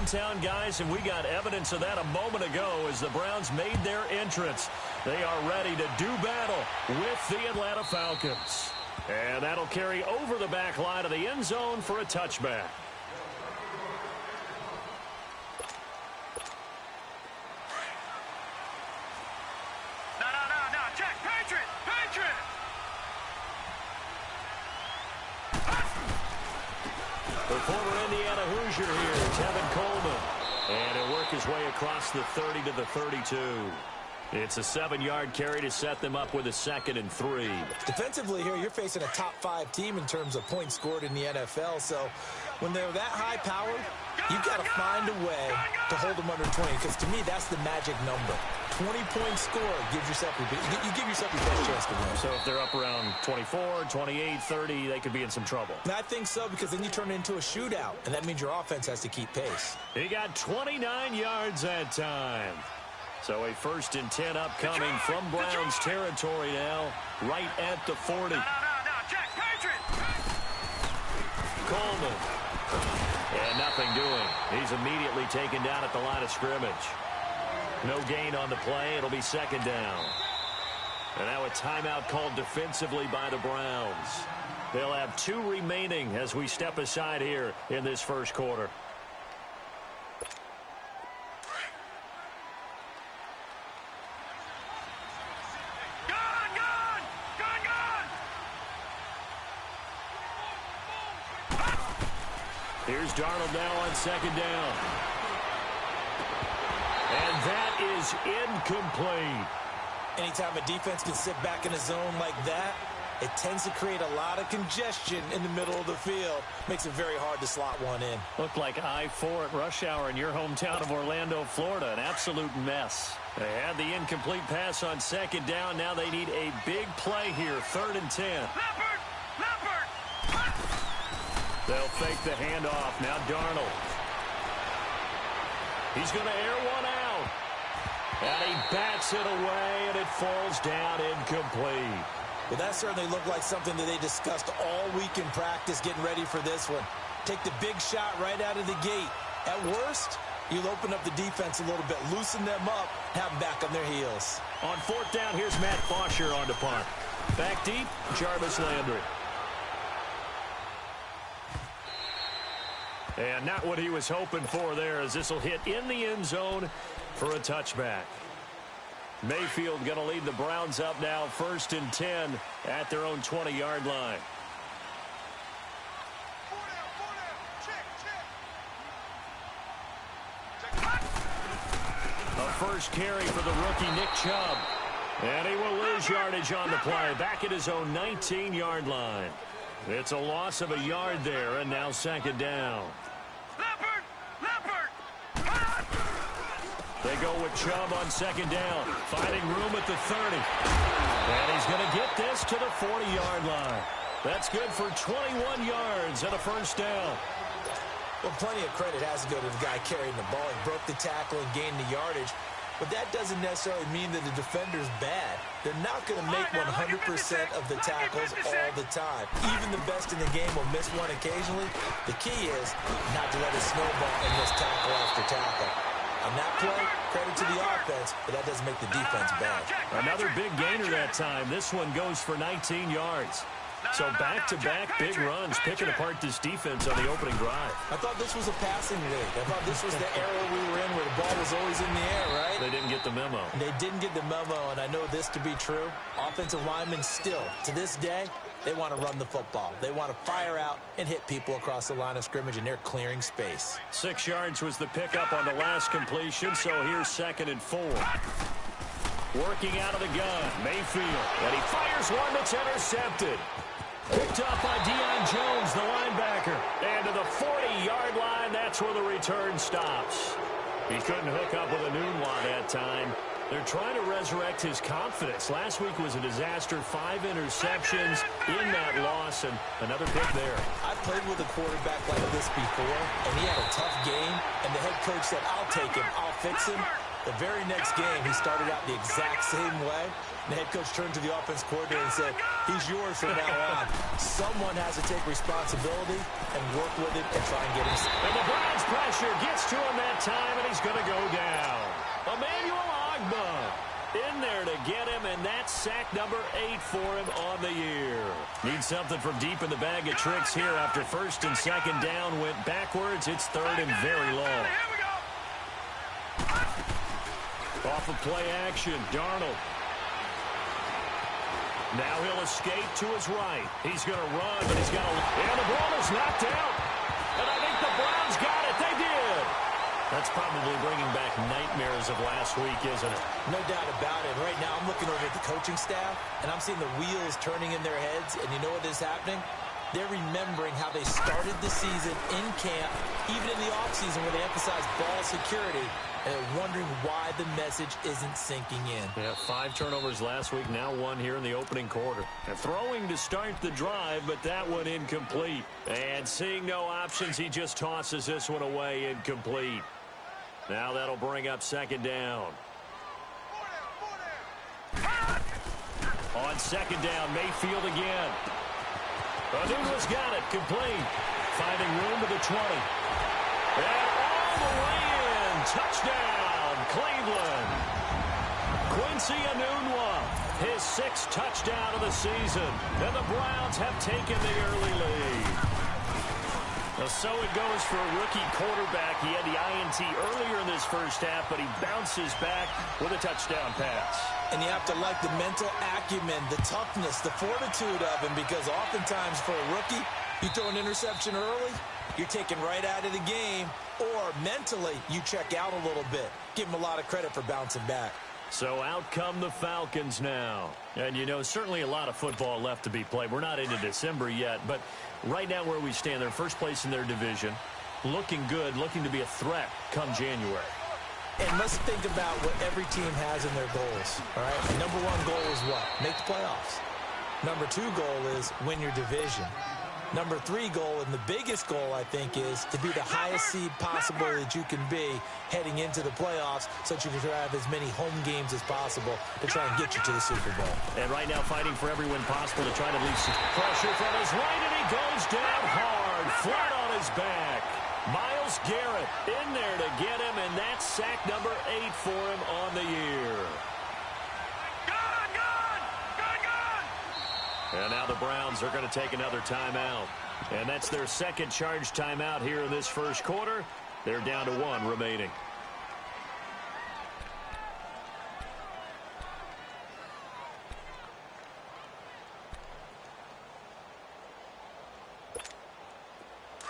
Town, guys, and we got evidence of that a moment ago as the Browns made their entrance. They are ready to do battle with the Atlanta Falcons. And that'll carry over the back line of the end zone for a touchback. No, check, Patriot! The former Indiana Hoosier here, Tevin Coleman. And he'll work his way across the 30 to the 32. It's a 7-yard carry to set them up with a 2nd and 3. Defensively here, you're facing a top-5 team in terms of points scored in the NFL. So when they're that high-powered, you've got to find a way to hold them under 20. Because to me, that's the magic number. 20-point score gives yourself you give yourself your best chance to win. So if they're up around 24, 28, 30, they could be in some trouble. And I think so, because then you turn it into a shootout, and that means your offense has to keep pace. He got 29 yards that time. So a 1st and 10 upcoming from Browns territory now, right at the 40. No, check, Patriot! Coleman. And nothing doing. He's immediately taken down at the line of scrimmage. No gain on the play. It'll be 2nd down. And now a timeout called defensively by the Browns. They'll have 2 remaining as we step aside here in this first quarter. Here's Darnold now on 2nd down. And that is incomplete. Anytime a defense can sit back in a zone like that, it tends to create a lot of congestion in the middle of the field. Makes it very hard to slot one in. Looked like I-4 at rush hour in your hometown of Orlando, Florida. An absolute mess. They had the incomplete pass on 2nd down. Now they need a big play here. 3rd and 10. Leopard! They'll fake the handoff. Now Darnold. He's going to air one out. And he bats it away, and it falls down incomplete. Well, that certainly looked like something that they discussed all week in practice getting ready for this one. Take the big shot right out of the gate. At worst, you'll open up the defense a little bit, loosen them up, have them back on their heels. On 4th down, here's Matt Fosher on to punt. Back deep, Jarvis Landry. And not what he was hoping for there, as this will hit in the end zone for a touchback. Mayfield going to lead the Browns up now, 1st and 10 at their own 20-yard line. A first carry for the rookie Nick Chubb. And he will lose yardage on the play, back at his own 19-yard line. It's a loss of a yard there, and now 2nd down. Leopard! They go with Chubb on 2nd down, finding room at the 30. And he's going to get this to the 40-yard line. That's good for 21 yards and a 1st down. Well, plenty of credit has to go to the guy carrying the ball. He broke the tackle and gained the yardage. But that doesn't necessarily mean that the defender's bad. They're not going to make 100% of the tackles all the time. Even the best in the game will miss one occasionally. The key is not to let it snowball and miss tackle after tackle. On that play, credit to the offense, but that doesn't make the defense bad. Another big gainer that time. This one goes for 19 yards. So back-to-back big runs, picking apart this defense on the opening drive. I thought this was a passing league. I thought this was the era we were in where the ball was always in the air, right? They didn't get the memo. They didn't get the memo, and I know this to be true. Offensive linemen still, to this day, they want to run the football. They want to fire out and hit people across the line of scrimmage, and they're clearing space. 6 yards was the pickup on the last completion, so here's 2nd and 4. Working out of the gun, Mayfield, and he fires one that's intercepted. Picked up by Deion Jones, the linebacker. And to the 40-yard line, that's where the return stops. He couldn't hook up with a Nunwa that time. They're trying to resurrect his confidence. Last week was a disaster. 5 interceptions in that loss, and another pick there. I've played with a quarterback like this before, and he had a tough game, and the head coach said, I'll take him, I'll fix him. The very next game, he started out the exact same way. The head coach turned to the offense coordinator and said, he's yours from now on. Someone has to take responsibility and work with it and try and get him. And the Browns pressure gets to him that time, and he's going to go down. Emmanuel Ogbah in there to get him, and that's sack number 8 for him on the year. Needs something from deep in the bag of tricks here after first and second down went backwards. It's third and very long. Here we go. Off of play action, Darnold. Now he'll escape to his right. He's going to run, but he's got to... And the ball is knocked out. And I think the Browns got it. They did. That's probably bringing back nightmares of last week, isn't it? No doubt about it. Right now, I'm looking over at the coaching staff, and I'm seeing the wheels turning in their heads. And you know what is happening? They're remembering how they started the season in camp, even in the offseason where they emphasized ball security, and they're wondering why the message isn't sinking in. Yeah, 5 turnovers last week, now 1 here in the opening quarter. And throwing to start the drive, but that one incomplete. And seeing no options, he just tosses this one away incomplete. Now that'll bring up second down. On second down, Mayfield again. Anuno's got it, complete. Finding room to the 20. And all the way in. Touchdown, Cleveland. Quincy Enunwa, his 6th touchdown of the season. And the Browns have taken the early lead. So it goes for a rookie quarterback. He had the INT earlier in this first half, but he bounces back with a touchdown pass. And you have to like the mental acumen, the toughness, the fortitude of him, because oftentimes for a rookie, you throw an interception early, you're taken right out of the game, or mentally you check out a little bit. Give him a lot of credit for bouncing back. So out come the Falcons now. And, you know, certainly a lot of football left to be played. We're not into December yet, but right now where we stand, they're first place in their division, looking good, looking to be a threat come January. And let's think about what every team has in their goals, all right? Number 1 goal is what? Make the playoffs. Number 2 goal is win your division. Number 3 goal, and the biggest goal, I think, is to be the highest seed possible that you can be heading into the playoffs so that you can have as many home games as possible to try and get you to the Super Bowl. And right now fighting for every win possible to try to leave some pressure from his right, and he goes down hard, flat on his back. Myles Garrett in there to get him, and that's sack number 8 for him on the year. And now the Browns are going to take another timeout. And that's their second charge timeout here in this first quarter. They're down to 1 remaining.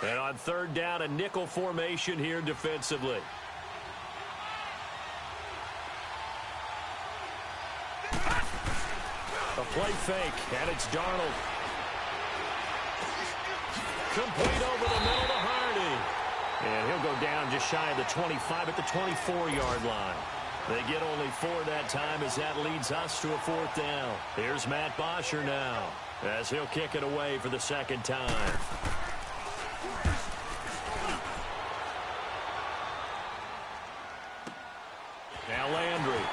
And on third down, a nickel formation here defensively. A play fake, and it's Darnold. Complete over the middle to Hardy. And he'll go down just shy of the 25 at the 24-yard line. They get only 4 that time as that leads us to a 4th down. Here's Matt Bosher now as he'll kick it away for the second time. Now Landry.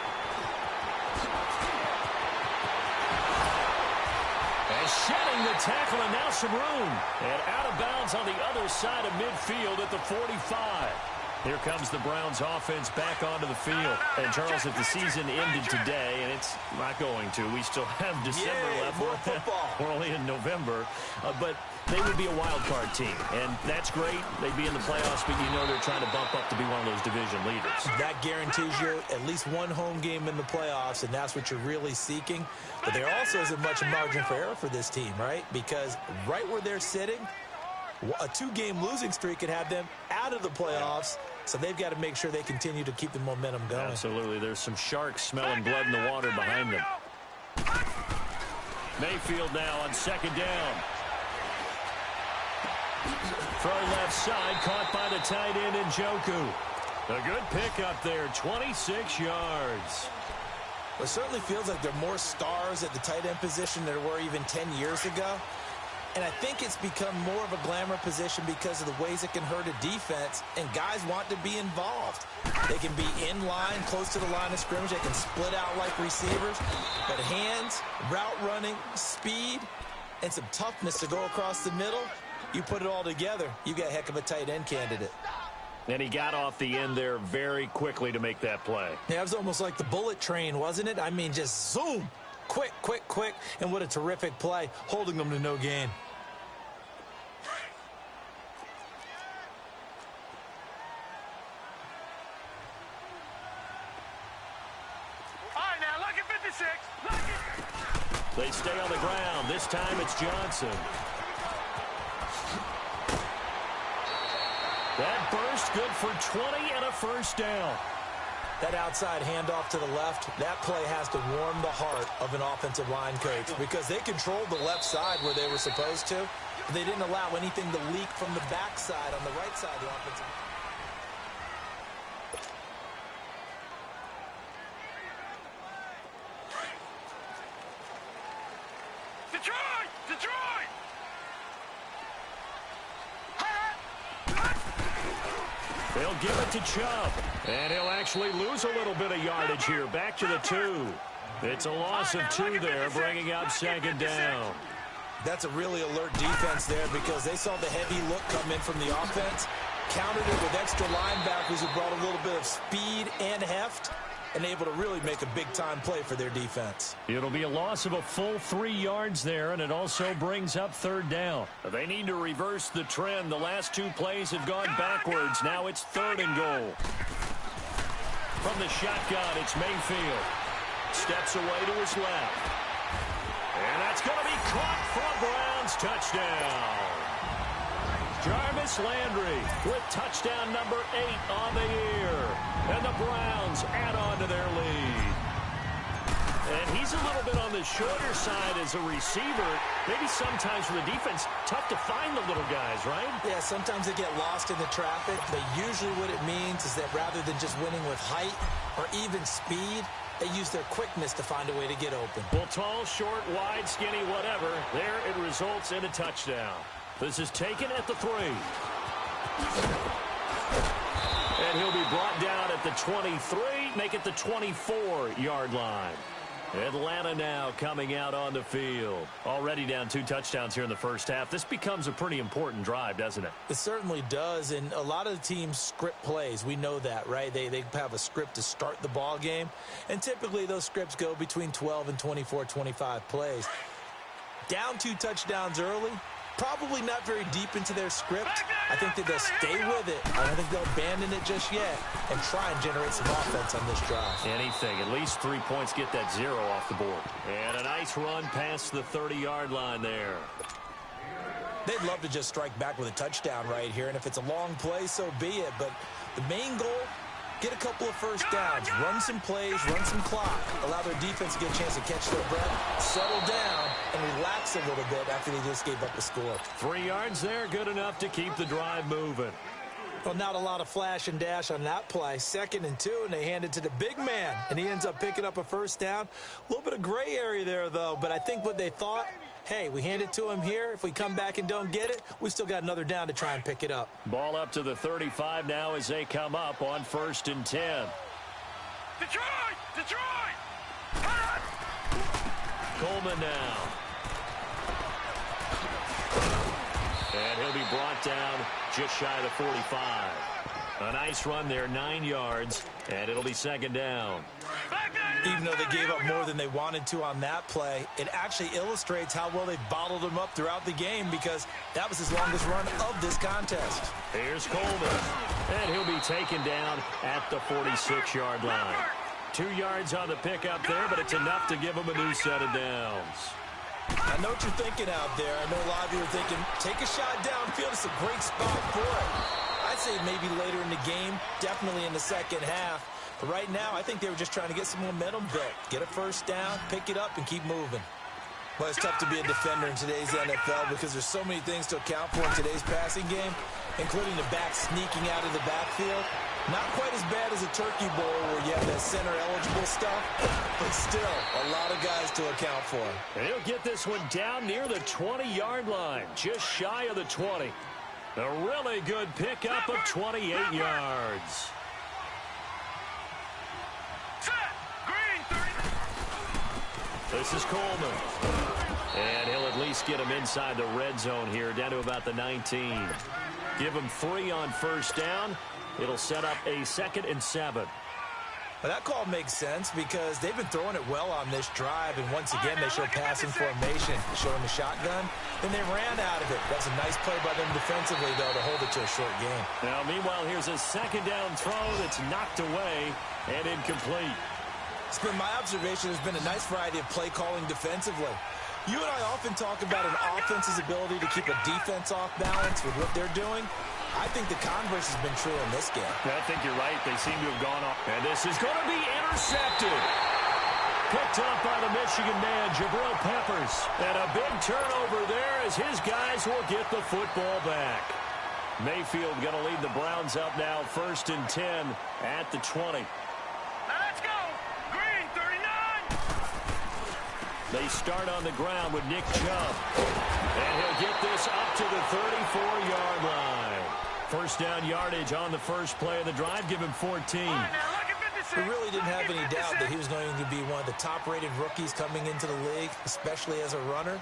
And shedding the tackle, and now some room. And out of bounds on the other side of midfield at the 45. Here comes the Browns offense back onto the field. And, Charles, if the season ended today, and it's not going to, we still have December left. More football. We're only in November. But they would be a wild card team. And that's great. They'd be in the playoffs, but you know they're trying to bump up to be one of those division leaders. That guarantees you at least 1 home game in the playoffs, and that's what you're really seeking. But there also isn't much margin for error for this team, right? Because right where they're sitting, a 2-game losing streak could have them out of the playoffs. So they've got to make sure they continue to keep the momentum going. Absolutely. There's some sharks smelling blood in the water behind them. Mayfield now on second down. Throw left side, caught by the tight end Njoku. A good pickup there, 26 yards. It certainly feels like there are more stars at the tight end position than there were even 10 years ago. And I think it's become more of a glamour position because of the ways it can hurt a defense, and guys want to be involved. They can be in line, close to the line of scrimmage. They can split out like receivers. But hands, route running, speed, and some toughness to go across the middle, you put it all together, you got a heck of a tight end candidate. And he got off the end there very quickly to make that play. Yeah, it was almost like the bullet train, wasn't it? I mean, just zoom. Quick, quick, quick. And what a terrific play, holding them to no gain. All right, now, look at 56. Look at... They stay on the ground. This time it's Johnson. That burst good for 20 and a first down. That outside handoff to the left, that play has to warm the heart of an offensive line coach because they controlled the left side where they were supposed to, but they didn't allow anything to leak from the backside on the right side of the offensive line. Detroit! Detroit! They'll give it to Chubb. And he'll actually lose a little bit of yardage here. Back to the 2. It's a loss of 2 there, bringing up second down. That's a really alert defense there because they saw the heavy look come in from the offense, countered it with extra linebackers who brought a little bit of speed and heft, and able to really make a big-time play for their defense. It'll be a loss of a full 3 yards there, and it also brings up third down. They need to reverse the trend. The last 2 plays have gone backwards. Now it's 3rd and goal. From the shotgun, it's Mayfield. Steps away to his left. And that's going to be caught for a Browns touchdown. Jarvis Landry with touchdown number 8 on the year. And the Browns add on to their lead. And he's a little bit on the shorter side as a receiver. Maybe sometimes for the defense, tough to find the little guys, right? Yeah, sometimes they get lost in the traffic, but usually what it means is that rather than just winning with height or even speed, they use their quickness to find a way to get open. Well, tall, short, wide, skinny, whatever, there it results in a touchdown. This is taken at the 3. And he'll be brought down at the 23, make it the 24-yard line. Atlanta now coming out on the field. Already down 2 touchdowns here in the first half. This becomes a pretty important drive, doesn't it? It certainly does, and a lot of the teams script plays. We know that, right? They have a script to start the ball game, and typically those scripts go between 12 and 24, 25 plays. Down 2 touchdowns early, probably not very deep into their script. I think that they'll stay with it. I don't think they'll abandon it just yet and try and generate some offense on this drive. Anything. At least 3 points, get that 0 off the board. And a nice run past the 30-yard line there. They'd love to just strike back with a touchdown right here, and if it's a long play, so be it. But the main goal, get a couple of first downs, run some plays, run some clock, allow their defense to get a chance to catch their breath, settle down, and relax a little bit after they just gave up the score. 3 yards there, good enough to keep the drive moving. Well, not a lot of flash and dash on that play. 2nd and 2, and they hand it to the big man, and he ends up picking up a first down. A little bit of gray area there, though, but I think what they thought, hey, we hand it to him here. If we come back and don't get it, we still got another down to try and pick it up. Ball up to the 35 now as they come up on 1st and 10. Detroit! Detroit! Coleman now. And he'll be brought down just shy of the 45. A nice run there, 9 yards, and it'll be 2nd down. Even though they gave up more than they wanted to on that play, it actually illustrates how well they bottled him up throughout the game because that was his longest run of this contest. Here's Coleman, and he'll be taken down at the 46-yard line. 2 yards on the pickup there, but it's enough to give him a new set of downs. I know what you're thinking out there. I know a lot of you are thinking, take a shot downfield. It's a great spot for it. I'd say maybe later in the game, definitely in the second half. But right now, I think they were just trying to get some momentum built. Get a first down, pick it up, and keep moving. Well, it's tough to be a defender in today's NFL because there's so many things to account for in today's passing game, including the back sneaking out of the backfield. Not quite as bad as a Turkey Bowl where you have that center-eligible stuff, but still a lot of guys to account for. And he'll get this one down near the 20-yard line, just shy of the 20. A really good pickup of 28 yards. This is Coleman. And he'll at least get him inside the red zone here, down to about the 19. Give him 3 on first down. It'll set up a 2nd and 7. Well, that call makes sense because they've been throwing it well on this drive, and once again they show passing formation. They showed him a shotgun, and they ran out of it. That's a nice play by them defensively, though, to hold it to a short game. Now, meanwhile, here's a 2nd down throw that's knocked away and incomplete. It's been my observation there's been a nice variety of play calling defensively. You and I often talk about an offense's ability to keep a defense off balance with what they're doing. I think the converse has been true in this game. I think you're right. They seem to have gone off. And this is going to be intercepted. Picked up by the Michigan man, Jabril Peppers. And a big turnover there as his guys will get the football back. Mayfield going to lead the Browns up now, 1st and 10 at the 20. Now let's go. Green, 39. They start on the ground with Nick Chubb. And he'll get this up to the 34-yard line. First down yardage on the first play of the drive. Give him 14. We really didn't have any doubt that he was going to be one of the top-rated rookies coming into the league, especially as a runner.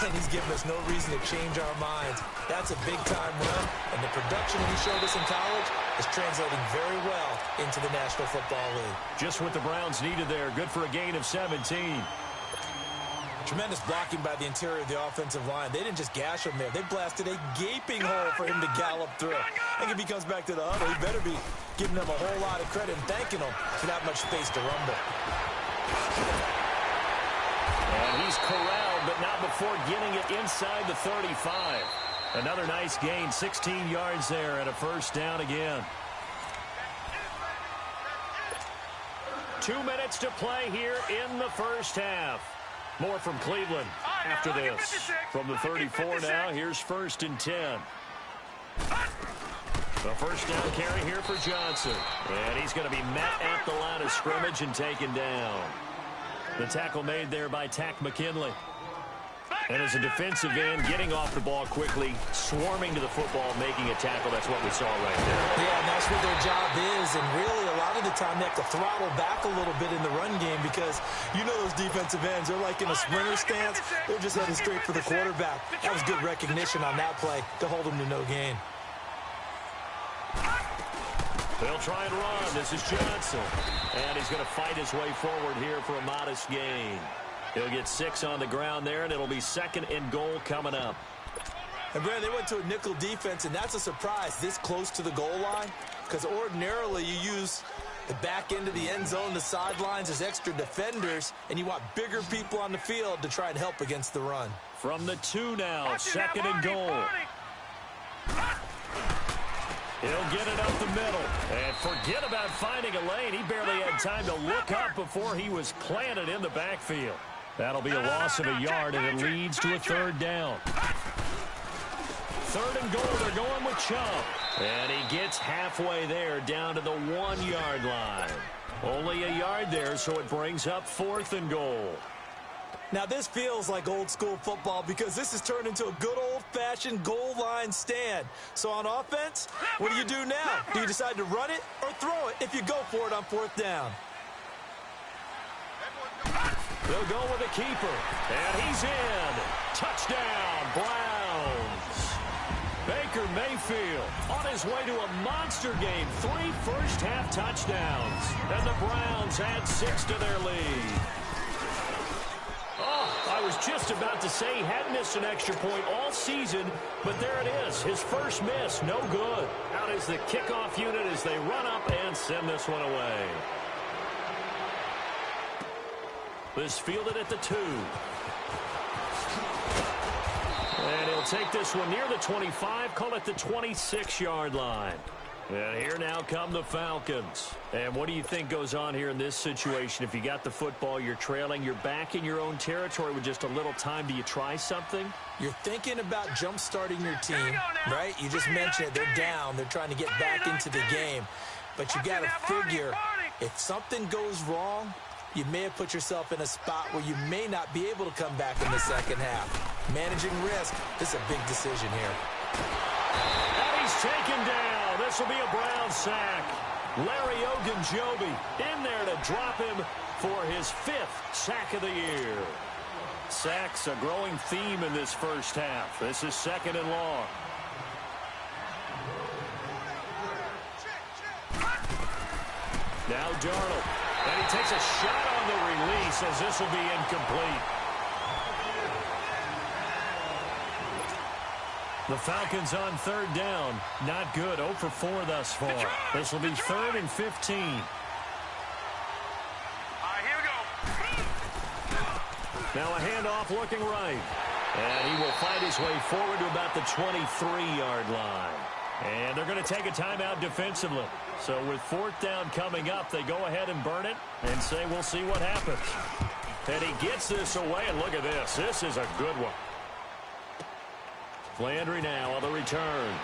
And he's given us no reason to change our minds. That's a big-time run, and the production that he showed us in college is translating very well into the National Football League. Just what the Browns needed there. Good for a gain of 17. Tremendous blocking by the interior of the offensive line. They didn't just gash him there. They blasted a gaping hole for him to gallop through. I think if he comes back to the huddle, he better be giving them a whole lot of credit and thanking them for that much space to rumble. And he's corralled, but not before getting it inside the 35. Another nice gain, 16 yards there, and a first down again. 2 minutes to play here in the first half. More from Cleveland after this. From the 34 now, here's 1st and 10. The first down carry here for Johnson. And he's going to be met at the line of scrimmage and taken down. The tackle made there by Tack McKinley. And as a defensive end, getting off the ball quickly, swarming to the football, making a tackle. That's what we saw right there. Yeah, and that's what their job is. And really, a lot of the time, they have to throttle back a little bit in the run game because you know those defensive ends, they're like in a sprinter stance. They're just heading straight for the quarterback. That was good recognition on that play to hold them to no gain. They'll try and run. This is Johnson. And he's going to fight his way forward here for a modest gain. He'll get 6 on the ground there, and it'll be 2nd and goal coming up. And, Brad, they went to a nickel defense, and that's a surprise this close to the goal line because ordinarily you use the back end of the end zone, the sidelines as extra defenders, and you want bigger people on the field to try and help against the run. From the 2 now, 2nd and goal. He'll get it up the middle. And forget about finding a lane. He barely had time to look up before he was planted in the backfield. That'll be a loss of a yard, and it leads to a 3rd down. 3rd and goal. They're going with Chubb. And he gets halfway there down to the 1-yard line. Only a yard there, so it brings up 4th and goal. Now, this feels like old-school football because this has turned into a good old-fashioned goal line stand. So on offense, what do now? Do you decide to run it or throw it if you go for it on 4th down? They'll go with a keeper. And he's in. Touchdown, Browns. Baker Mayfield on his way to a monster game. 3 first-half touchdowns. And the Browns add 6 to their lead. Oh, I was just about to say he hadn't missed an extra point all season, but there it is. His first miss, no good. Out is the kickoff unit as they run up and send this one away. This fielded at the 2. And he'll take this one near the 25, call it the 26-yard line. And here now come the Falcons. And what do you think goes on here in this situation? If you got the football, you're trailing, you're back in your own territory with just a little time. Do you try something? You're thinking about jump-starting your team, right? You just mentioned it. They're down. They're trying to get back into the game. but you got to figure if something goes wrong, you may have put yourself in a spot where you may not be able to come back in the second half. Managing risk, this is a big decision here. And he's taken down. This will be a Brown sack. Larry Ogunjobi in there to drop him for his 5th sack of the year. Sacks a growing theme in this first half. This is 2nd and long. Now Darnold. And he takes a shot on the release as this will be incomplete. The Falcons on 3rd down. Not good. 0 for 4 thus far. This will be 3rd and 15. All right, here we go. Now a handoff looking right. And he will fight his way forward to about the 23-yard line. And they're going to take a timeout defensively. So with 4th down coming up, they go ahead and burn it and say we'll see what happens. And he gets this away, and look at this. This is a good one. Landry now on the return.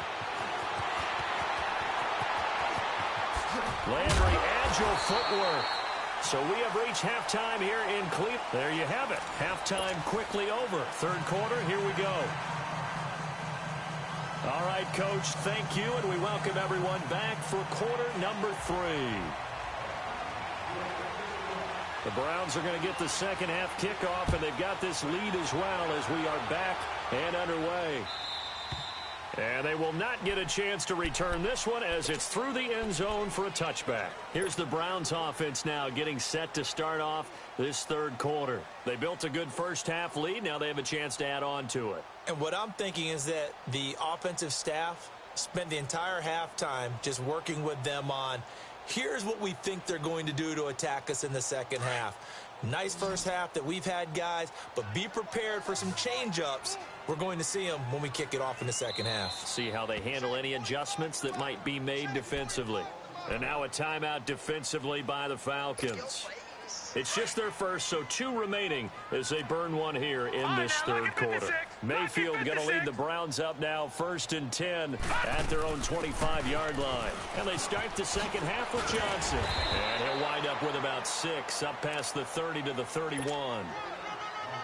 Landry, agile footwork. So we have reached halftime here in Cleveland. There you have it. Halftime quickly over. 3rd quarter, here we go. All right, Coach, thank you, and we welcome everyone back for quarter number 3. The Browns are going to get the second half kickoff, and they've got this lead as well as we are back and underway. And they will not get a chance to return this one as it's through the end zone for a touchback. Here's the Browns offense now getting set to start off this 3rd quarter. They built a good first half lead. Now they have a chance to add on to it. And what I'm thinking is that the offensive staff spent the entire halftime just working with them on, here's what we think they're going to do to attack us in the second half. Nice first half that we've had, guys, but be prepared for some change-ups. We're going to see them when we kick it off in the second half. See how they handle any adjustments that might be made defensively. And now a timeout defensively by the Falcons. It's just their first, so 2 remaining as they burn one here in this 3rd quarter. Mayfield going to lead the Browns up now, 1st and 10 at their own 25-yard line. And they start the second half with Johnson. And he'll wind up with about 6 up past the 30 to the 31.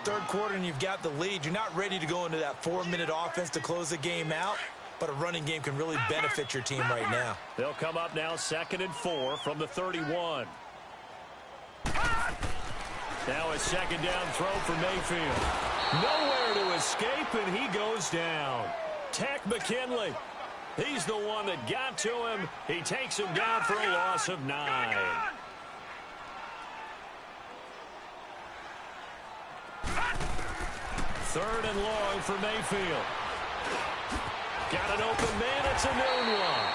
3rd quarter and you've got the lead. You're not ready to go into that 4-minute offense to close the game out, but a running game can really benefit your team right now. They'll come up now 2nd and 4 from the 31. Now a 2nd down throw for Mayfield. Nowhere to escape, and he goes down. Takk McKinley. He's the one that got to him. He takes him down for a loss of 9. Third and long for Mayfield. Got an open man. It's a noon one.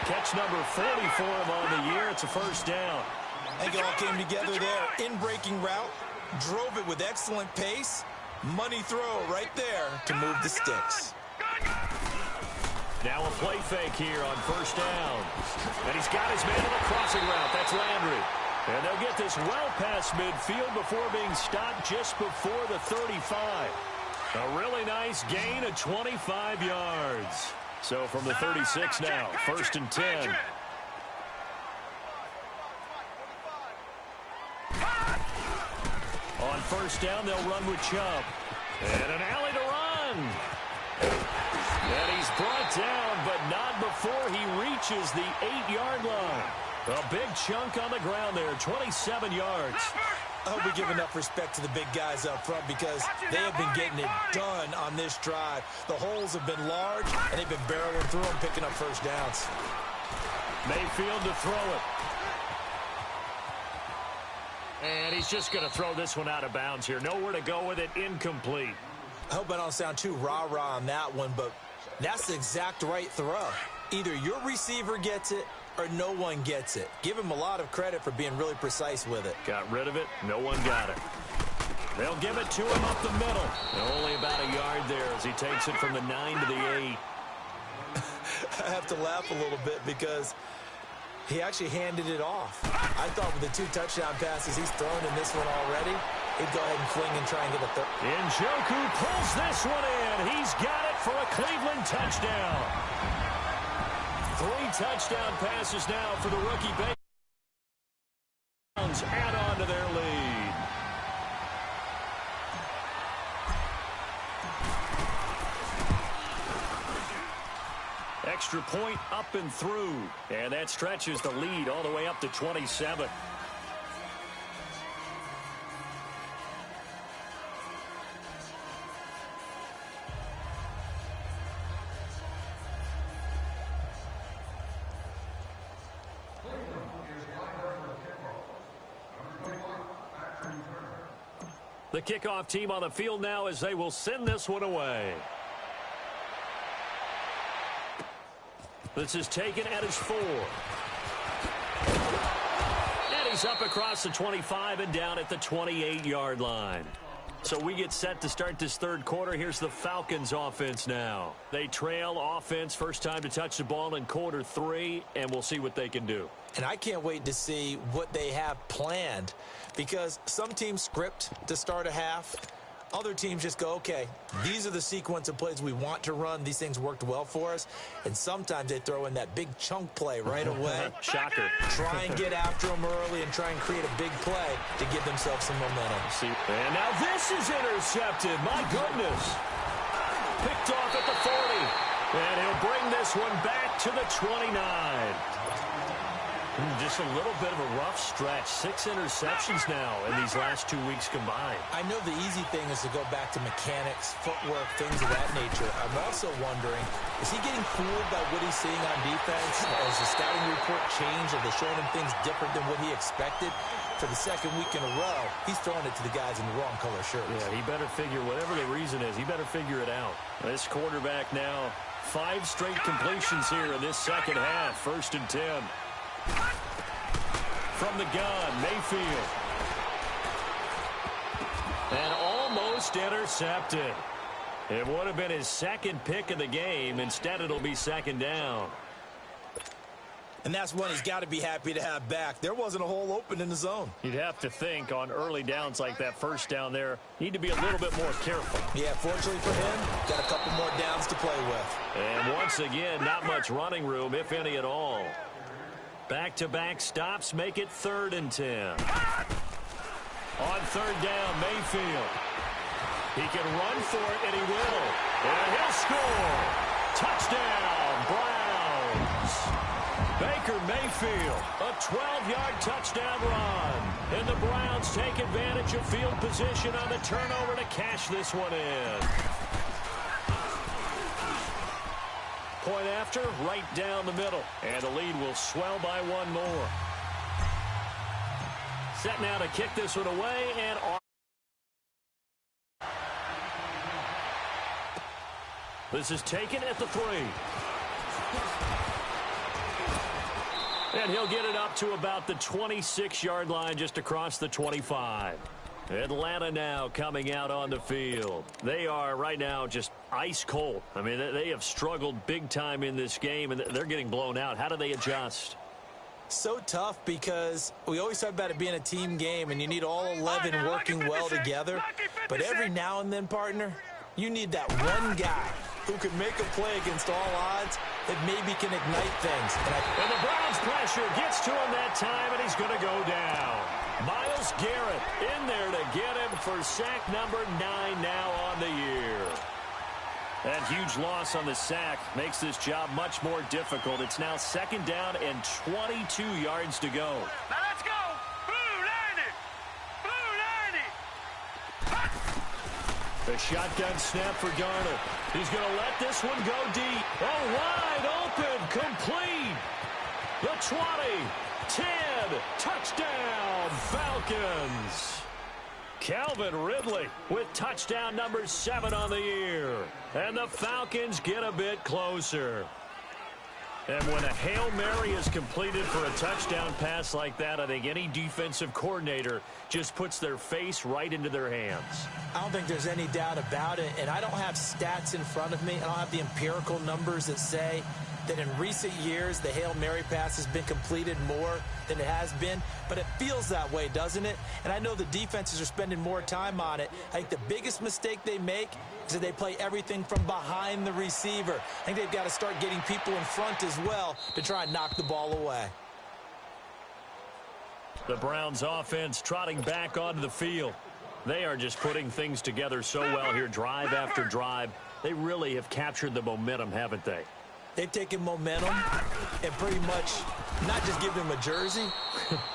Catch number 40 for him on the year. It's a 1st down. I think it all came together there. In-breaking route. Drove it with excellent pace. Money throw right there to move the sticks. Now a play fake here on 1st down. And he's got his man on the crossing route. That's Landry. And they'll get this well past midfield before being stopped just before the 35. A really nice gain of 25 yards. So from the 36 now, 1st and 10. On 1st down, they'll run with Chubb. And an alley to run. And he's brought down, but not before he reaches the 8-yard line. A big chunk on the ground there, 27 yards. I hope we give enough respect to the big guys up front because they have been getting it done on this drive. The holes have been large, and they've been barreling through them, picking up 1st downs. Mayfield to throw it. And he's just going to throw this one out of bounds here. Nowhere to go with it, incomplete. I hope I don't sound too rah-rah on that one, but that's the exact right throw. Either your receiver gets it or no one gets it. Give him a lot of credit for being really precise with it. Got rid of it. No one got it. They'll give it to him up the middle. And only about a yard there as he takes it from the 9 to the 8. I have to laugh a little bit because he actually handed it off. I thought with the 2 touchdown passes he's thrown in this one already, he'd go ahead and fling and try and get a third. Njoku pulls this one in. He's got it for a Cleveland touchdown. 3 touchdown passes now for the rookie Browns. Add on to their lead. Extra point up and through. And that stretches the lead all the way up to 27. The kickoff team on the field now as they will send this one away. This is taken at his 4. And he's up across the 25 and down at the 28-yard line. So we get set to start this third quarter. Here's the Falcons offense now. They trail offense, first time to touch the ball in quarter 3, and we'll see what they can do. And I can't wait to see what they have planned, because some teams script to start a half. Other teams just go, okay, these are the sequence of plays we want to run. These things worked well for us. And sometimes they throw in that big chunk play right away. Shocker. Try and get after them early and try and create a big play to give themselves some momentum. And now this is intercepted. My goodness. Picked off at the 40. And he'll bring this one back to the 29. Just a little bit of a rough stretch. 6 interceptions now in these last 2 weeks combined. I know the easy thing is to go back to mechanics, footwork, things of that nature. I'm also wondering, is he getting fooled by what he's seeing on defense? Has the scouting report changed? Are they showing him things different than what he expected? For the second week in a row, he's throwing it to the guys in the wrong color shirts. Yeah, he better figure, whatever the reason is, he better figure it out. This quarterback now, 5 straight completions here in this second half. 1st and 10. From the gun, Mayfield. And almost intercepted. It would have been his second pick of the game. Instead, it'll be 2nd down. And that's one he's got to be happy to have back. There wasn't a hole open in the zone. You'd have to think on early downs like that, 1st down there, need to be a little bit more careful. Yeah, fortunately for him, got a couple more downs to play with. And once again, not much running room, if any at all. Back-to-back stops make it 3rd and 10. On 3rd down, Mayfield. He can run for it, and he will. And he'll score. Touchdown, Browns. Baker Mayfield, a 12-yard touchdown run. And the Browns take advantage of field position on the turnover to cash this one in. Point after, right down the middle. And the lead will swell by 1 more. Set now to kick this one away. And this is taken at the 3. And he'll get it up to about the 26-yard line, just across the 25. Atlanta now coming out on the field. They are right now just ice cold. I mean, they have struggled big time in this game, and they're getting blown out. How do they adjust? So tough, because we always talk about it being a team game, and you need all 11 working well together. But every now and then, partner, you need that one guy who can make a play against all odds that maybe can ignite things. And the Browns pressure gets to him that time, and he's going to go down. Myles Garrett in there to get him for sack number 9 now on the year. That huge loss on the sack makes this job much more difficult. It's now 2nd down and 22 yards to go. Now let's go. Blue 90. Blue 90. The shotgun snap for Darnold. He's going to let this one go deep. Oh, wide open, complete. The 20, 10, touchdown, Falcons. Calvin Ridley with touchdown number 7 on the year. And the Falcons get a bit closer. And when a Hail Mary is completed for a touchdown pass like that, I think any defensive coordinator just puts their face right into their hands. I don't think there's any doubt about it, and I don't have stats in front of me. I don't have the empirical numbers that say that in recent years, the Hail Mary pass has been completed more than it has been, but it feels that way, doesn't it? And I know the defenses are spending more time on it. I think the biggest mistake they make is that they play everything from behind the receiver. I think they've got to start getting people in front as well to try and knock the ball away. The Browns offense trotting back onto the field. They are just putting things together so well here, drive after drive. They really have captured the momentum, haven't they? They've taken momentum and pretty much not just given them a jersey,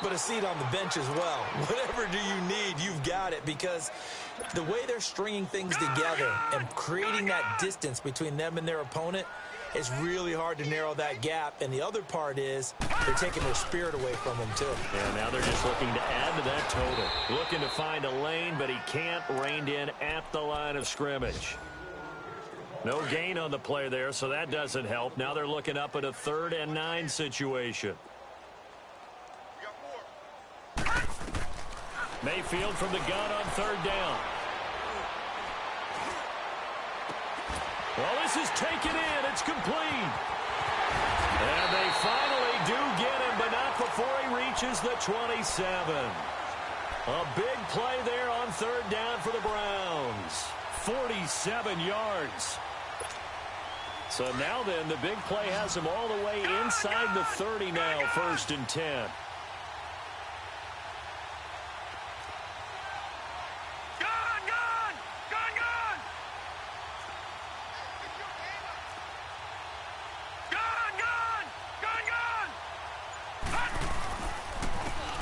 but a seat on the bench as well. Whatever do you need, you've got it, because the way they're stringing things together and creating that distance between them and their opponent, it's really hard to narrow that gap. And the other part is they're taking their spirit away from them, too. Yeah, now they're just looking to add to that total. Looking to find a lane, but he can't, reined in at the line of scrimmage. No gain on the play there, so that doesn't help. Now they're looking up at a 3rd and 9 situation. Mayfield from the gun on 3rd down. Well, this is taken in. It's complete. And they finally do get him, but not before he reaches the 27. A big play there on 3rd down for the Browns. 47 yards. So now then, the big play has him all the way inside the 30 now, 1st and 10.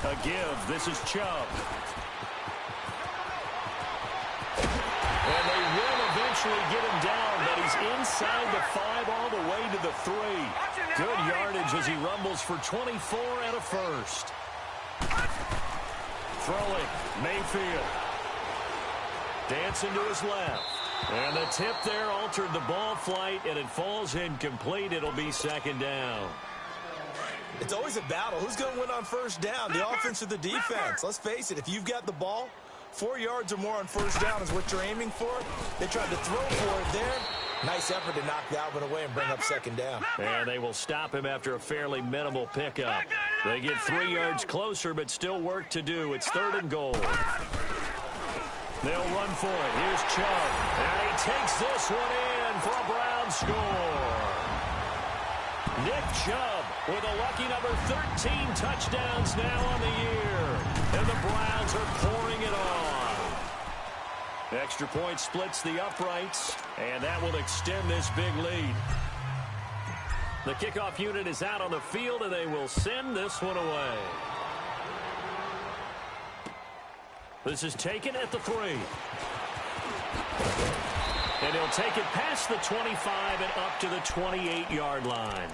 A give. This is Chubb. And they will eventually get him down, but he's inside the 5 all the way to the 3. Good yardage as he rumbles for 24 and a 1st. Throwing, Mayfield. Dancing to his left. And the tip there altered the ball flight, and it falls incomplete. It'll be 2nd down. It's always a battle. Who's going to win on 1st down, the offense or the defense? Let's face it, if you've got the ball, 4 yards or more on 1st down is what you're aiming for. They tried to throw for it there. Nice effort to knock that one away and bring up 2nd down. And they will stop him after a fairly minimal pickup. They get 3 yards closer, but still work to do. It's 3rd and goal. They'll run for it. Here's Chubb. And he takes this one in for a Brown score. Nick Chubb with a lucky number 13 touchdowns now on the year. And the Browns are pouring it on. Extra point splits the uprights, and that will extend this big lead. The kickoff unit is out on the field, and they will send this one away. This is taken at the 3. And he'll take it past the 25 and up to the 28-yard line.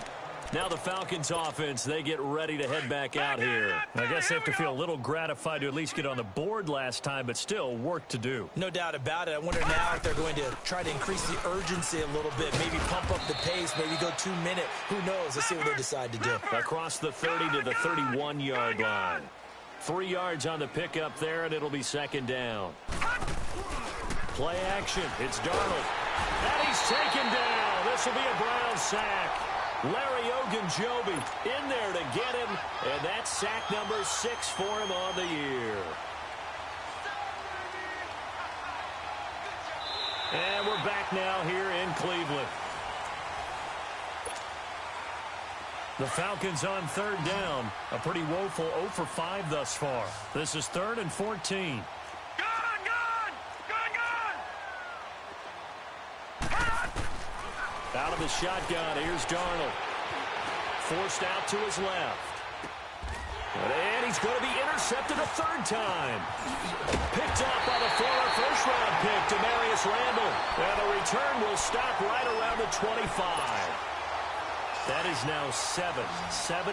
Now the Falcons offense, they get ready to head back out here. I guess they have to feel a little gratified to at least get on the board last time, but still work to do. No doubt about it. I wonder now if they're going to try to increase the urgency a little bit, maybe pump up the pace, maybe go 2-minute. Who knows? Let's see what they decide to do. Across the 30 to the 31-yard line. 3 yards on the pickup there, and it'll be 2nd down. Play action. It's Darnold. And he's taken down. This will be a Brown sack. Larry Ogunjobi in there to get him, and that's sack number 6 for him on the year. And we're back now here in Cleveland. The Falcons on 3rd down. A pretty woeful 0 for 5 thus far. This is 3rd and 14. Out of the shotgun, here's Darnold. Forced out to his left. And he's going to be intercepted a 3rd time. Picked up by the former first-round pick, Demarius Randall. And the return will stop right around the 25. That is now 7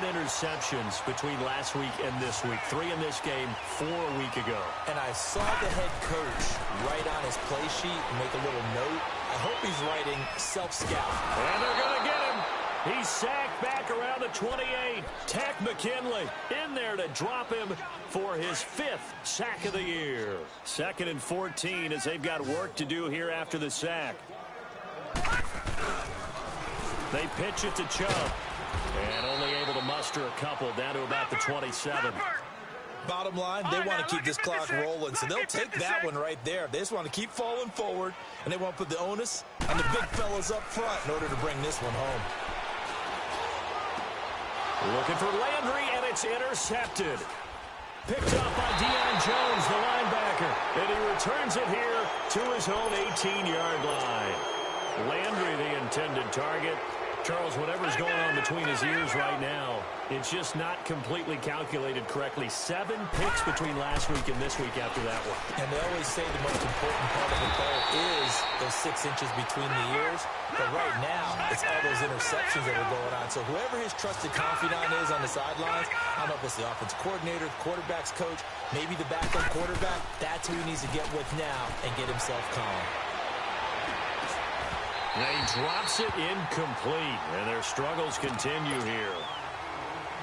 interceptions between last week and this week. 3 in this game, 4 a week ago. And I saw the head coach write on his play sheet and make a little note. I hope he's writing self-scout. And they're going to get him. He's sacked back around the 28. Tack McKinley in there to drop him for his 5th sack of the year. 2nd and 14 as they've got work to do here after the sack. They pitch it to Chubb. And only able to muster a couple down to about the 27. Bottom line, they want to keep this clock rolling, so they'll take that one right there. They just want to keep falling forward, and they want to put the onus on the big fellas up front in order to bring this one home. Looking for Landry, and it's intercepted. Picked up by Deion Jones, the linebacker, and he returns it here to his own 18-yard line. Landry, the intended target. Charles, whatever's going on between his ears right now, it's just not completely calculated correctly. 7 picks between last week and this week after that one. And they always say the most important part of the ball is those 6 inches between the ears. But right now, it's all those interceptions that are going on. So whoever his trusted confidant is on the sidelines, I don't know if it's the offense coordinator, quarterback's coach, maybe the backup quarterback, that's who he needs to get with now and get himself calm. And he drops it incomplete, and their struggles continue here.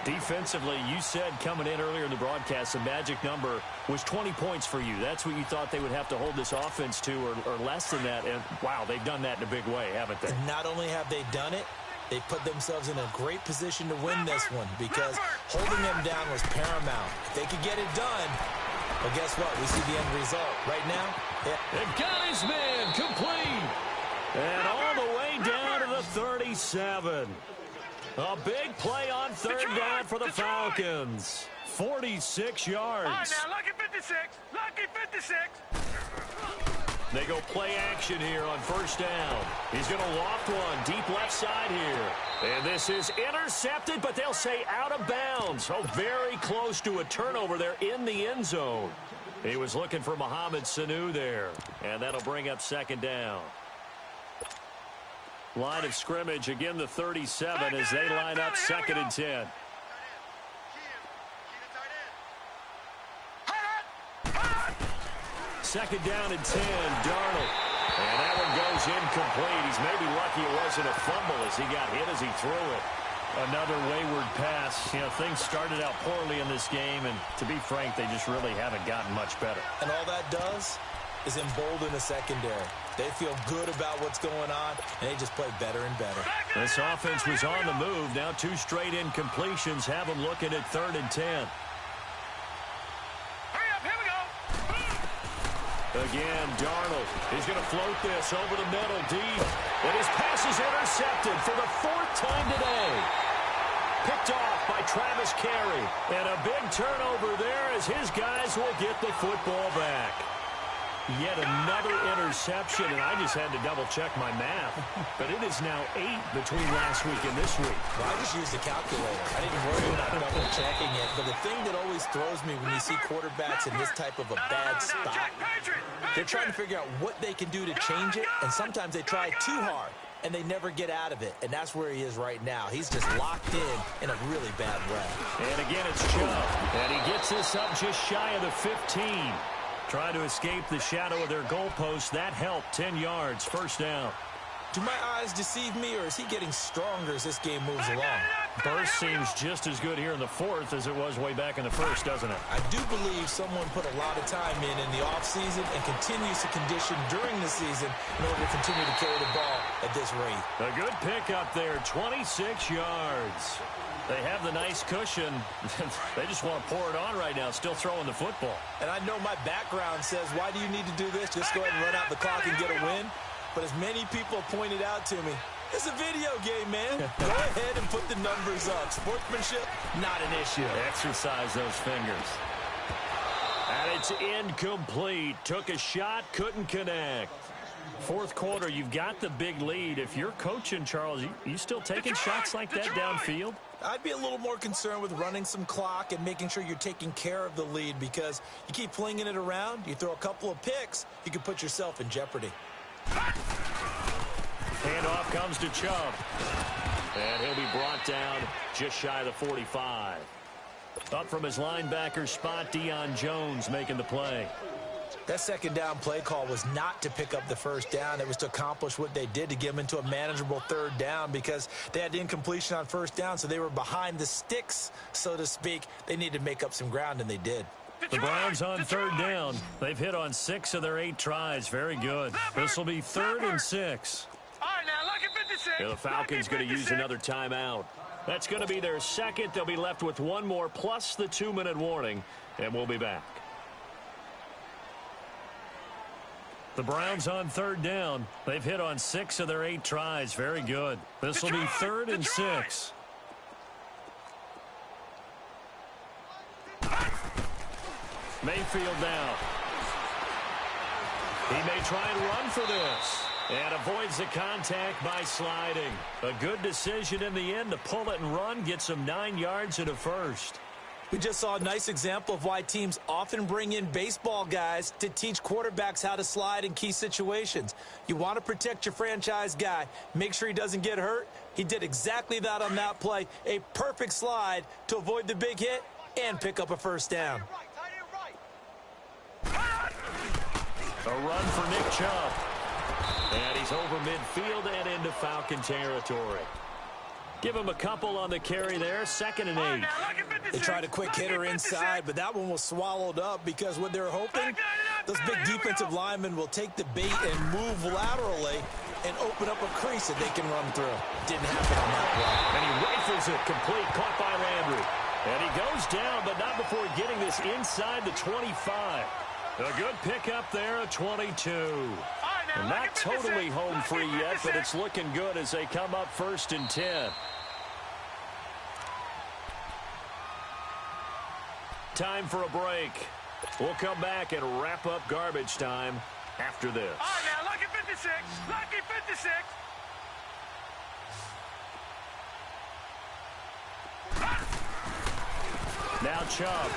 Defensively, you said coming in earlier in the broadcast, the magic number was 20 points for you. That's what you thought they would have to hold this offense to, or less than that. And, wow, they've done that in a big way, haven't they? And not only have they done it, they put themselves in a great position to win this one because holding them down was paramount. If they could get it done, well, guess what? We see the end result. Right now, they've got his man complete. And all the way down to the 37. A big play on third down for the Falcons. 46 yards. All right, now, lucky 56. Lucky 56. They go play action here on first down. He's going to loft one deep left side here. And this is intercepted, but they'll say out of bounds. Oh, very close to a turnover there in the end zone. He was looking for Mohamed Sanu there. And that'll bring up second down. Line of scrimmage, again the 37 as they line up second and 10. Second down and 10, Darnold. And that one goes incomplete. He's maybe lucky it wasn't a fumble as he got hit as he threw it. Another wayward pass. You know, things started out poorly in this game, and to be frank, they just really haven't gotten much better. And all that does is embolden the secondary. They feel good about what's going on, and they just play better and better. This offense was on the move. Now 2 straight incompletions have them looking at third and 10. Hurry up, here we go. Again, Darnold. He's going to float this over the middle deep. And his pass is intercepted for the 4th time today. Picked off by Travis Carey. And a big turnover there as his guys will get the football back. Yet another interception, and I just had to double-check my math. But it is now 8 between last week and this week. Well, I just used a calculator. I didn't worry about double-checking it. But the thing that always throws me when you see quarterbacks in this type of a bad spot, they're trying to figure out what they can do to change it, and sometimes they try too hard, and they never get out of it. And that's where he is right now. He's just locked in a really bad way. And again, it's Chubb. And he gets this up just shy of the 15. Trying to escape the shadow of their goalpost. That helped. 10 yards. First down. Do my eyes deceive me, or is he getting stronger as this game moves along? Burst seems just as good here in the 4th as it was way back in the 1st, doesn't it? I do believe someone put a lot of time in the offseason and continues to condition during the season in order to continue to carry the ball at this rate. A good pickup there. 26 yards. They have the nice cushion. They just want to pour it on right now, still throwing the football. And I know my background says, why do you need to do this? Just go ahead and run out the clock and get a win. But as many people pointed out to me, it's a video game, man. Go ahead and put the numbers up. Sportsmanship, not an issue. Exercise those fingers. And it's incomplete. Took a shot, couldn't connect. 4th quarter, you've got the big lead. If you're coaching, Charles, you still taking shots like that downfield? I'd be a little more concerned with running some clock and making sure you're taking care of the lead, because you keep flinging it around, you throw a couple of picks, you can put yourself in jeopardy. Handoff comes to Chubb. And he'll be brought down just shy of the 45. Up from his linebacker spot, Deion Jones making the play. That second down play call was not to pick up the first down. It was to accomplish what they did, to get them into a manageable third down, because they had the incompletion on first down, so they were behind the sticks, so to speak. They needed to make up some ground, and they did. The Browns on third down. They've hit on 6 of their 8 tries. Very good. This will be 3rd and 6. All right, now, lucky 56. And the Falcons going to use another timeout. That's going to be their second. They'll be left with one more plus the 2-minute warning, and we'll be back. The Browns on third down. They've hit on 6 of their 8 tries. Very good. This will be 3rd and 6. Mayfield now. He may try and run for this. And avoids the contact by sliding. A good decision in the end to pull it and run. Gets him 9 yards and a first. We just saw a nice example of why teams often bring in baseball guys to teach quarterbacks how to slide in key situations. You want to protect your franchise guy. Make sure he doesn't get hurt. He did exactly that on that play. A perfect slide to avoid the big hit and pick up a first down. A run for Nick Chubb. And he's over midfield and into Falcon territory. Give him a couple on the carry there. 2nd and 8. They tried a quick hitter inside, but that one was swallowed up because what they're hoping, those big defensive linemen will take the bait and move laterally and open up a crease that they can run through. Didn't happen on that play. And he rifles it complete, caught by Landry. And he goes down, but not before getting this inside the 25. A good pickup there, a 22. And not totally home free yet, but it's looking good as they come up 1st and 10. Time for a break. We'll come back and wrap up garbage time after this. All right, now, lucky 56. Lucky 56. Now Chubb.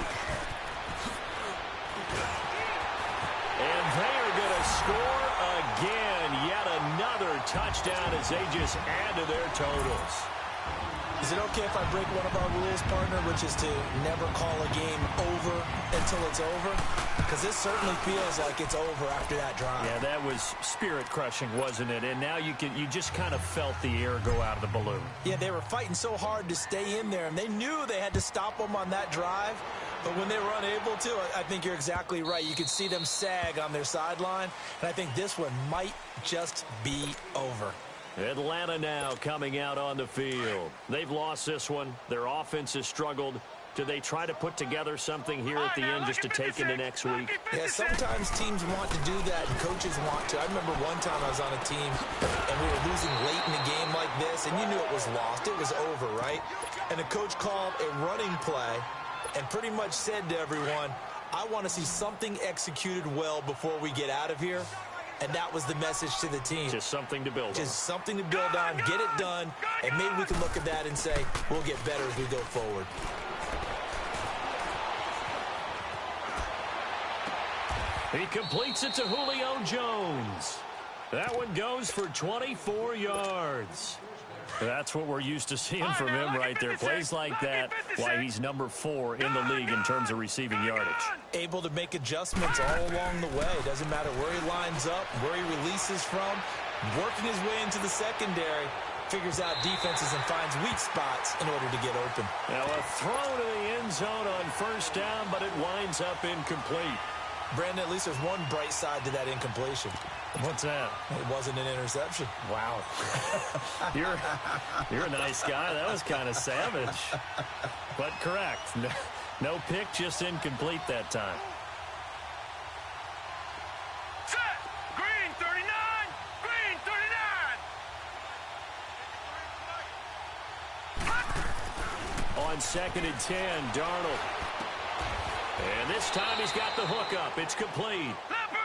And they are going to score again. Yet another touchdown as they just add to their totals. Is it okay if I break one of our rules, partner, which is to never call a game over until it's over? Because this certainly feels like it's over after that drive. Yeah, that was spirit-crushing, wasn't it? And now you just kind of felt the air go out of the balloon. Yeah, they were fighting so hard to stay in there, and they knew they had to stop them on that drive. But when they were unable to, I think you're exactly right. You could see them sag on their sideline, and I think this one might just be over. Atlanta now coming out on the field. They've lost this one. Their offense has struggled. Do they try to put together something here at the end just to take into next week? Yeah, sometimes teams want to do that and coaches want to. I remember one time I was on a team and we were losing late in a game like this, and you knew it was lost. It was over, right? And the coach called a running play and pretty much said to everyone, I want to see something executed well before we get out of here. And that was the message to the team. Just something to build on. Just something to build on, get it done, and maybe we can look at that and say, we'll get better as we go forward. He completes it to Julio Jones. That one goes for 24 yards. That's what we're used to seeing from him right there. Plays like that, why he's number 4 in the league in terms of receiving yardage. Able to make adjustments all along the way. Doesn't matter where he lines up, where he releases from. Working his way into the secondary. Figures out defenses and finds weak spots in order to get open. Now a throw to the end zone on 1st down, but it winds up incomplete. Brandon, at least there's one bright side to that incompletion. What's that? It wasn't an interception. Wow. You're a nice guy. That was kind of savage. But correct. No pick, just incomplete that time. Set. Green 39. Green 39. On 2nd and 10, Darnold. And this time he's got the hook up. It's complete.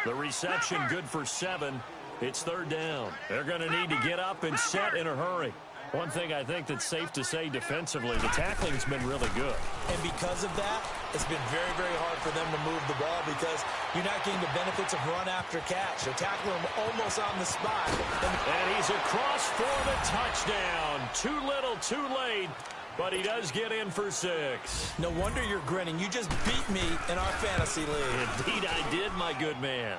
The reception good for 7. It's 3rd down. They're going to need to get up and set in a hurry. One thing I think that's safe to say defensively, the tackling's been really good. And because of that, it's been very, very hard for them to move the ball because you're not getting the benefits of run after catch. They're tackling him almost on the spot. And he's across for the touchdown. Too little, too late. But he does get in for 6. No wonder you're grinning. You just beat me in our fantasy league. Indeed I did, my good man.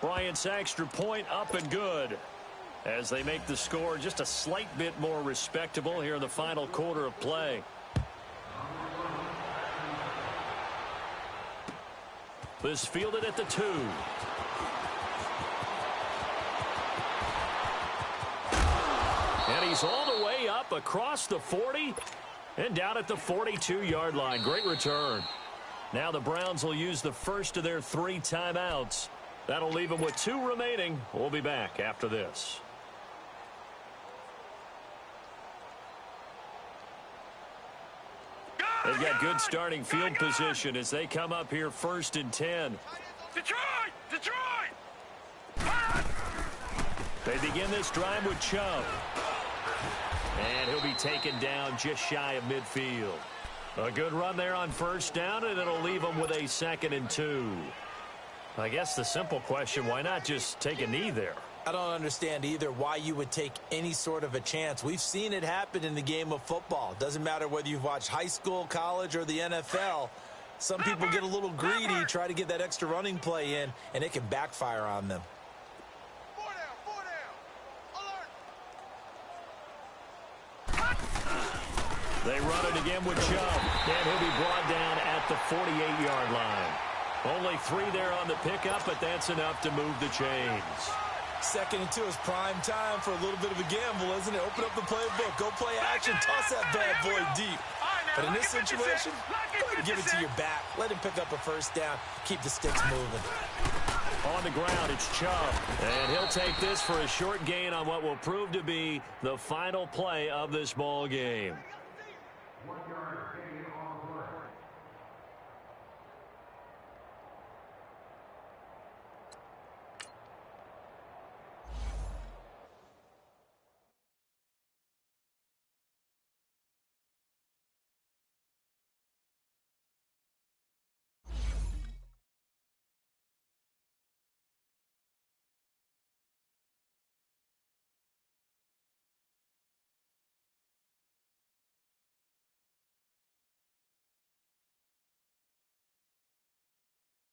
Bryant's extra point up and good as they make the score just a slight bit more respectable here in the final quarter of play. This fielded at the 2. he's all the way up across the 40 and down at the 42-yard line. Great return. Now the Browns will use the first of their 3 timeouts. That'll leave them with 2 remaining. We'll be back after this. They've got good starting field position as they come up here 1st and 10. Detroit! They begin this drive with Chubb. And he'll be taken down just shy of midfield. A good run there on 1st down, and it'll leave them with a 2nd and 2. I guess the simple question, why not just take a knee there? I don't understand either why you would take any sort of a chance. We've seen it happen in the game of football. Doesn't matter whether you've watched high school, college, or the NFL. Some people get a little greedy, try to get that extra running play in, and it can backfire on them. 4 down. They run it again with Chubb, and he'll be brought down at the 48-yard line. Only 3 there on the pickup, but that's enough to move the chains. 2nd and 2 is prime time for a little bit of a gamble, isn't it? Open up the playbook, go play action, toss that bad boy deep. But in this situation, go ahead and give it to your back. Let him pick up a 1st down, keep the sticks moving. On the ground, it's Chubb, and he'll take this for a short gain on what will prove to be the final play of this ball game.